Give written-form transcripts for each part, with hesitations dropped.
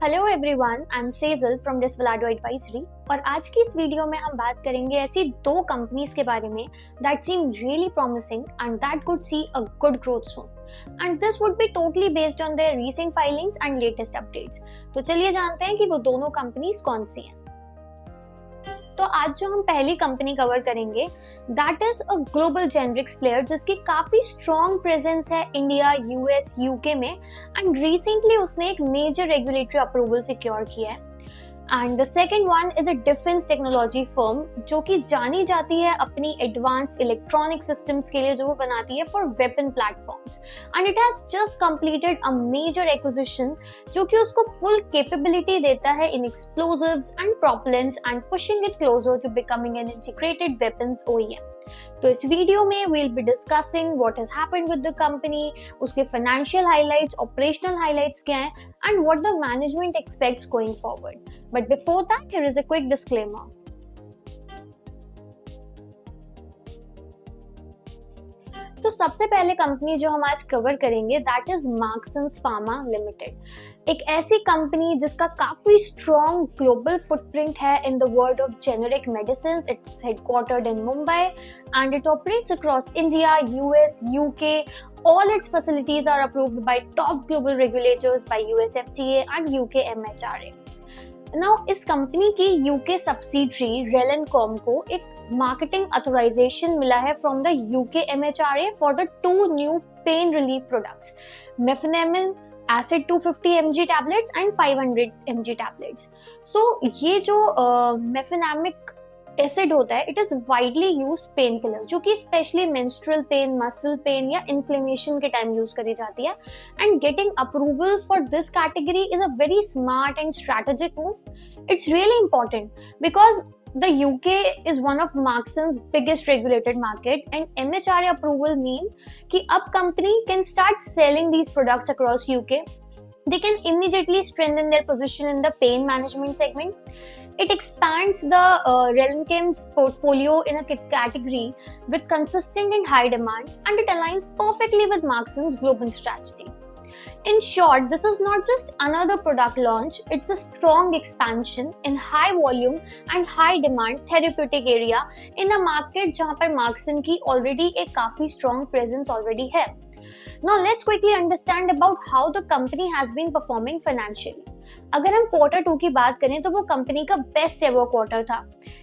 Hello everyone, I am Sejal from डेस्वेलाडो advisory और आज की इस वीडियो में हम बात करेंगे ऐसी दो कंपनीज के बारे में that seem really promising and that could see a good growth soon and this would be totally based on their recent filings and latest updates. तो चलिए जानते हैं कि वो दोनों कंपनीज कौन सी हैं। तो आज जो हम पहली कंपनी कवर करेंगे that is a global generics player जिसकी काफी स्ट्रॉन्ग प्रेजेंस है इंडिया, यूएस, यूके में एंड रिसेंटली उसने एक मेजर रेगुलेटरी अप्रूवल सिक्योर किया है। And the second one is a defence technology firm जो कि जानी जाती है अपनी एडवांस्ड इलेक्ट्रॉनिक सिस्टम्स के लिए जो वो बनाती है for weapon platforms and it has just completed a major acquisition जो कि उसको फुल कैपेबिलिटी देता है in explosives and propellants and pushing it closer to becoming an integrated weapons OEM। तो इस वीडियो में we'll be discussing what has happened with the company, उसके financial highlights, operational highlights क्या हैं and what the management expects going forward. But before that, here is a quick disclaimer. तो सबसे पहले company जो हम आज कवर करेंगे that is Marksans pharma limited, एक ऐसी कंपनी जिसका काफी स्ट्रॉन्ग ग्लोबल फुटप्रिंट है in the world of generic medicine. It's headquartered in Mumbai and it operates across India, US, UK. All its facilities are approved by top global regulators by US FDA and UK MHRA. Now, इस company की UK subsidiary Relonchem को एक marketing authorisation मिला है from the UK MHRA for the two new pain relief products, mefenamic acid 250 mg tablets and 500 mg tablets. So ये जो mefenamic acid होता है it is widely use pain killer जो कि specially menstrual pain, muscle pain या inflammation के time use करी जाती है and getting approval for this category is a very smart and strategic move. It's really important because the UK is one of Marksans' biggest regulated market and MHRA approval mean कि अब company can start selling these products across UK. They can immediately strengthen their position in the pain management segment. It expands the Reloncham's portfolio in a category with consistent and high demand and it aligns perfectly with Marksans' global strategy. In short, this is not just another product launch, it's a strong expansion in high volume and high demand therapeutic area in a market जहाँ पर Marksans की already एक काफी strong presence already है। Now let's quickly understand about how the company has been performing financially. अगर हम Q2 की बात करें तो वो कंपनी का बेस्ट एवर क्वार्टर था।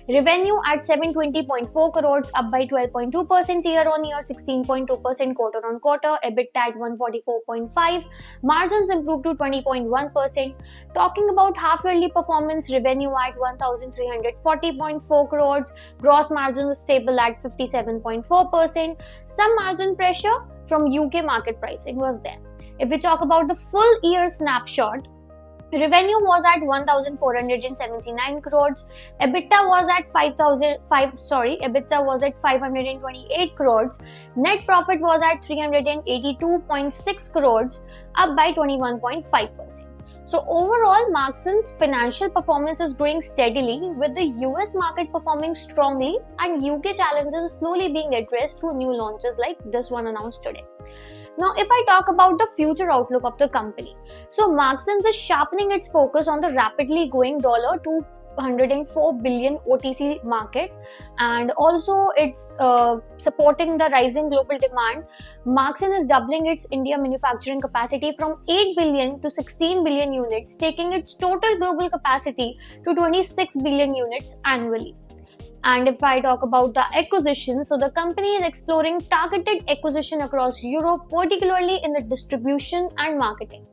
Revenue at 720.4 crore, up by 12.2% year on year, 16.2% quarter on quarter, EBITDA at 144.5, margins improve to 20.1%। Talking about half yearly performance, revenue at 1340.4 crore, gross margin stable at 57.4%, some margin pressure from UK market pricing was there. If we talk about the full year snapshot, revenue was at 1,479 crores, EBITDA was at 528 crores, net profit was at 382.6 crores, up by 21.5%. So overall, Marksans' financial performance is growing steadily with the US market performing strongly and UK challenges slowly being addressed through new launches like this one announced today. Now, if I talk about the future outlook of the company, so Marksans is sharpening its focus on the rapidly growing $204 billion OTC market and also it's supporting the rising global demand. Marksans is doubling its India manufacturing capacity from 8 billion to 16 billion units, taking its total global capacity to 26 billion units annually. And if I talk about the acquisition, so the company is exploring targeted acquisition across Europe, particularly in the distribution and marketing.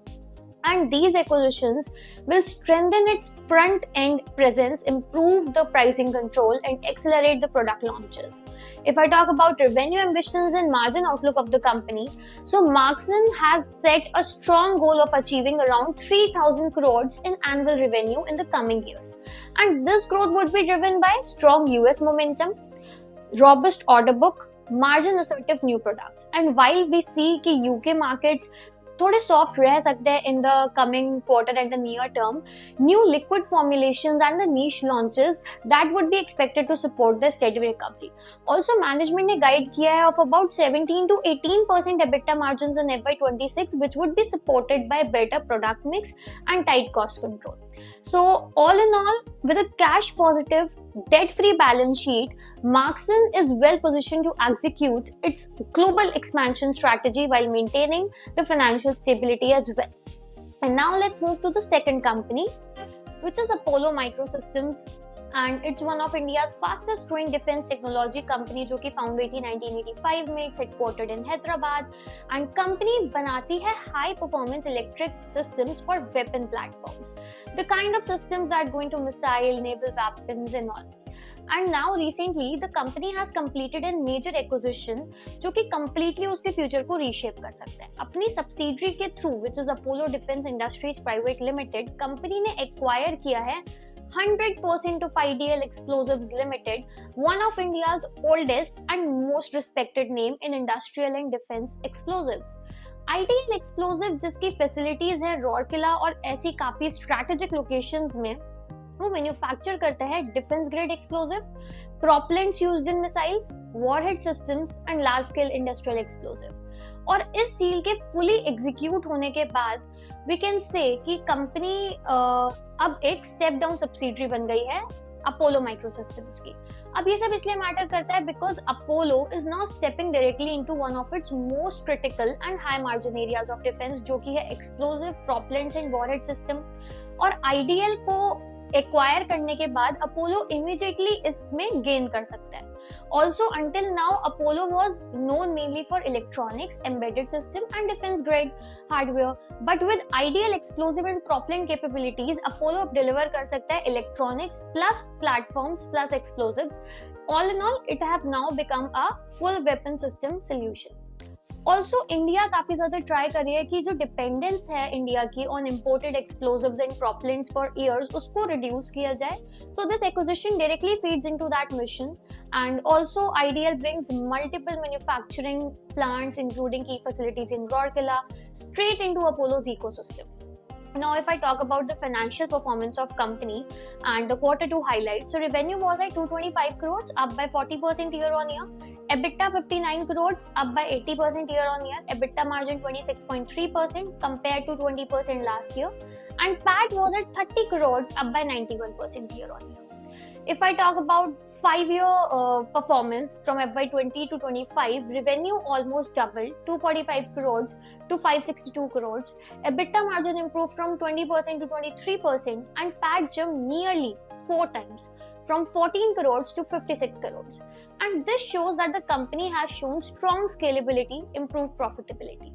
And these acquisitions will strengthen its front-end presence, improve the pricing control, and accelerate the product launches. If I talk about revenue ambitions and margin outlook of the company, so Marksans has set a strong goal of achieving around 3,000 crores in annual revenue in the coming years. And this growth would be driven by strong US momentum, robust order book, margin assertive new products. And while we see कि UK markets थोड़े soft रह सकते हैं in the coming quarter and the near term. New liquid formulations and the niche launches that would be expected to support the steady recovery. Also management ने guide किया है of about 17 to 18% EBITDA margins in FY26, which would be supported by better product mix and tight cost control. So all in all, with a cash positive, debt-free balance sheet, Marksans is well positioned to execute its global expansion strategy while maintaining the financial stability as well. And now let's move to the second company, which is Apollo Microsystems. And it's one of India's fastest growing defense technology company जो कि found हुई थी 1985 में. It's headquartered in Hyderabad and company बनाती है high performance electric systems for weapon platforms, the kind of systems that go into missile, naval weapons and all. And now recently the company has completed a major acquisition जो कि completely उसके future को reshape कर सकता है. अपनी subsidiary के through, which is Apollo Defense Industries Private Limited, company ने acquire किया है 100% of IDL Explosives Ltd, one of India's oldest and most respected name in industrial and defense explosives. IDL Explosives जिसकी facilities है रौरकिला और ऐसी काफी strategic locations में, वो मैन्युफैक्चर करते हैं defence grade explosive, propellants used in missiles, warhead systems and large scale industrial explosive. और इस डील के फुली एग्जीक्यूट होने के बाद वी कैन से कि कंपनी अब एक स्टेप डाउन सब्सिडियरी बन गई है अपोलो माइक्रोसिस्टम्स की. अब ये सब इसलिए मैटर करता है because Apollo is now stepping directly into one of its most critical and high margin areas of defence, जो कि है explosive, propellants and warhead system. और आईडीएल को एक्वायर करने के बाद अपोलो इमीडिएटली इसमें गेन कर सकता है. Also, until now, Apollo was known mainly for electronics, embedded system, and defense-grade hardware. But with IDL explosive and propellant capabilities, Apollo deliver कर सकता है electronics plus platforms plus explosives. All in all, it have now become a full weapon system solution. Also India काफी ज्यादा try कर रही है कि जो डिपेंडेंस है इंडिया की on imported explosives and propellants for years उसको रिड्यूस किया जाए. So this acquisition directly feeds into that mission. And also IDL brings multiple manufacturing plants including key facilities in Rourkela straight into Apollo's ecosystem. Now if I talk about the financial performance of company and the quarter 2 highlights, so revenue was at 225 crores, up by 40% year on year. EBITDA 59 crores, up by 80% year on year. EBITDA margin 26.3% compared to 20% last year. And PAT was at 30 crores, up by 91% year on year. If I talk about 5-year performance from FY20 to 25, revenue almost doubled, 245 crores to 562 crores. EBITDA margin improved from 20% to 23% and PAT jumped nearly 4 times, from 14 crores to 56 crores. And this shows that the company has shown strong scalability, improved profitability.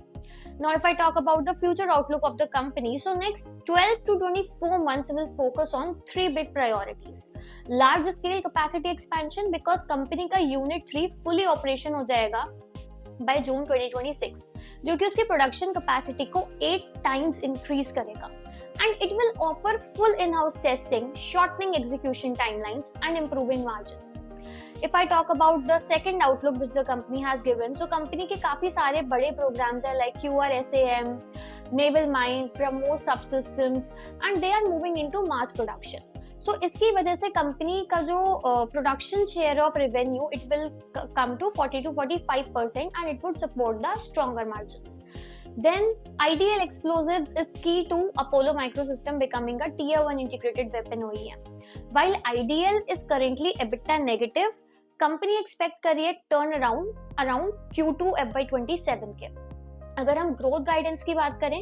Now, if I talk about the future outlook of the company, so next 12 to 24 months will focus on 3 big priorities. Large scale capacity expansion because company का unit 3 fully operation हो जाएगा by June 2026, जो कि उसकी production capacity को 8 times increase करेगा. And it will offer full in-house testing, shortening execution timelines and improving margins. If I talk about the second outlook which the company has given, so company के काफी सारे बड़े programs हैं like QRSAM, Naval Mines, BrahMos subsystems, and they are moving into mass production. So इसकी वजह से company का जो production share of revenue it will come to 40 to 45% and it would support the stronger margins. Then IDL Explosives is key to Apollo Microsystem becoming a tier 1 integrated weapon OEM. While IDL is currently EBITDA negative, company expect कर रही है turnaround Q2 FY27 के. अगर हम growth guidance की बात करें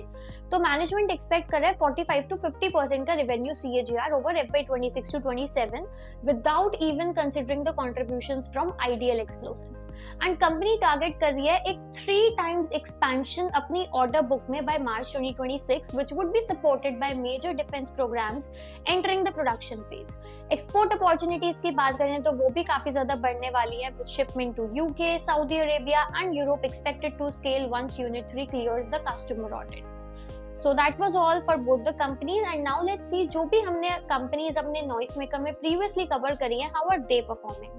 तो मैनेजमेंट एक्सपेक्ट कर रहा है 45 to 50% का revenue CAGR over FY26 to 27 without even considering the contributions from IDL explosives. And company target कर रही है एक 3 times एक्सपेंशन अपनी ऑर्डर बुक में by March 2026 which would be supported by major defence programmes entering the production phase. Export opportunities की बात करें तो वो भी काफी ज्यादा बढ़ने वाली है with shipment to UK, Saudi Arabia and Europe expected to scale once unit 3 clears the customer audit. So that was all for both the companies and now let's see जो भी हमने companies अपने Noisemaker में previously cover करी हैं, how are they performing?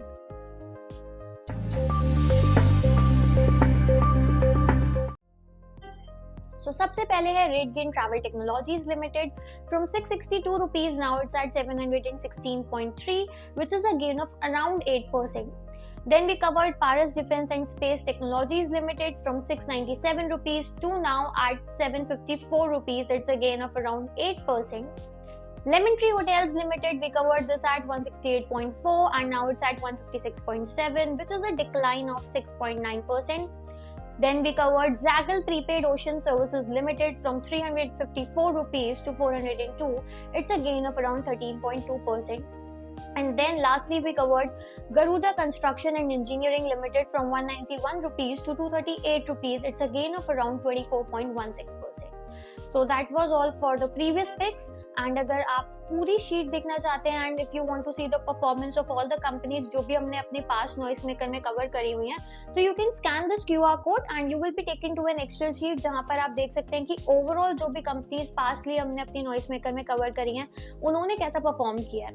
So सबसे पहले है Rategain Travel Technologies Limited. From 662 rupees, now it's at 716.3, which is a gain of around 8%. Then we covered Paras Defense and Space Technologies Limited from 697 rupees to now at 754 rupees. It's a gain of around 8%. Lemon Tree Hotels Limited, we covered this at 168.4 and now it's at 156.7, which is a decline of 6.9%. Then we covered Zaggle Prepaid Ocean Services Limited from 354 rupees to 402. It's a gain of around 13.2%. And then lastly we covered Garuda Construction and Engineering Limited from 191 rupees to 238 rupees. It's a gain of around 24.16%. So that was all for the previous picks. And अगर आप पूरी sheet देखना चाहते हैं and if you want to see the performance of all the companies जो भी हमने अपने past Noisemaker में cover करी हुई हैं, so you can scan this QR code and you will be taken to an Excel sheet जहाँ पर आप देख सकते हैं कि overall जो भी companies pastly हमने अपनी Noisemaker में cover करी हैं उन्होंने कैसा perform किया है.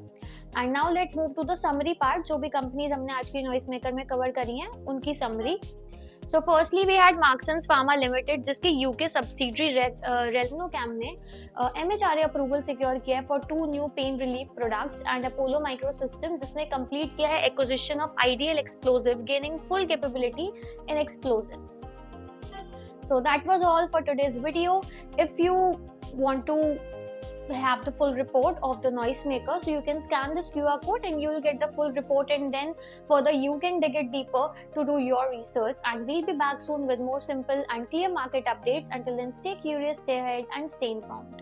And now let's move to the summary part. जो भी companies हमने आज की Noisemaker में cover करी हैं उनकी summary. So firstly we had Marksans Pharma Ltd जिसके UK subsidiary Relonchem ने MHRA approval secure किया है for 2 new pain relief products and Apollo Microsystem जिसने complete किया है acquisition of IDL Explosives gaining full capability in explosives. So that was all for today's video. If you want to have the full report of the Noisemaker, so you can scan this QR code and you will get the full report, and then further you can dig it deeper to do your research. And we'll be back soon with more simple and clear market updates. Until then, stay curious, stay ahead and stay informed.